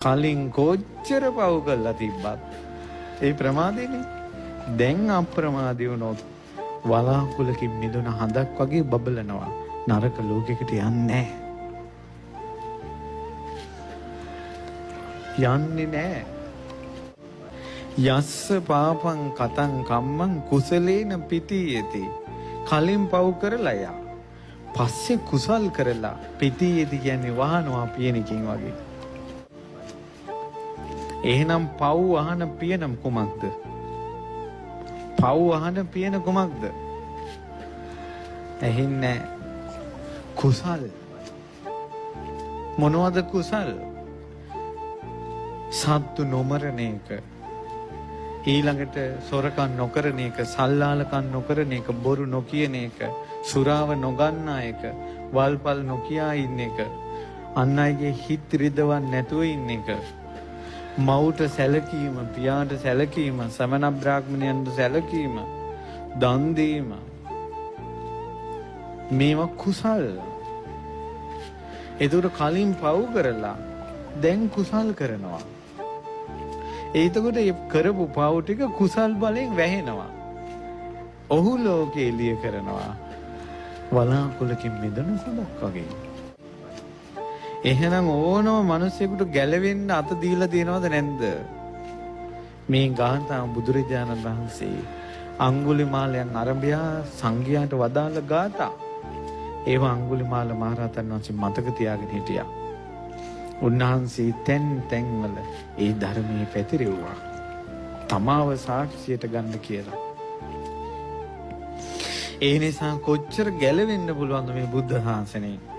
කලින් කොච්චර පව් කරලා තිබ්බත් ඒ ප්‍රමාදේනේ. දැන් අප්‍රමාදී වුණොත් වලාකුලකින් මිදුණ හඳක් වගේ බබලනවා. නරක ලෝකයකට යන්නේ නැහැ. යස්ස පාපං කතං කම්මං කුසලේන පිතීයති. කලින් පව් කරලා යා. පස්සේ කුසල් කරලා පිතීයති කියන්නේ වහනවා පියනකින් වගේ. එහෙනම් පව් වහන පියනම් කුමක්ද? පව් වහන පියන කුමක්ද? ඇහින්නේ කුසල්. මොනවද කුසල්? සත්තු නොමරන එක, ඊළඟට සොරකම් නොකරන එක, සල්ලාලකම් නොකරන එක, බොරු නොකියන එක, සුරාව නොගන්නා එක, වල්පල් නොකියා ඉන්න එක, අන් අයගේ හිත රිදවන්න නැතුව ඉන්න එක, මව්ට සැලකීම, පියාට සැලකීම, සමන බ්‍රාහ්මණයන්ට සැලකීම, දන් දීම, මේවා කුසල්. ඒතර කලින් පව් කරලා දැන් කුසල් කරනවා. එතකොට ඒ කරපු පව් ටික කුසල් බලෙන් වැහෙනවා. ඔහු ලෝකේ එළිය කරනවා වලාකුලකින් මිදුණු සඳක් වගේ. එහෙනම් ඕනම මිනිසෙකුට ගැලවෙන්න අත දීලා දෙනවද නැද්ද? මේ ගාථා බුදුරජාණන් වහන්සේ අඟුලිමාලයන් අරඹයා සංඝයාට වදාළ ගාථා. ඒවා අඟුලිමාල මහරහතන් වහන්සේ මතක තියාගෙන හිටියා. උන්වහන්සේ තැන් තැන්වල ඒ ධර්මයේ පැතිරෙව්වා. තමාව සාක්ෂියට ගන්න කියලා. ඒ නිසා කොච්චර ගැලවෙන්න පුළුවන්ද මේ බුද්ධ ශාසනයෙන්?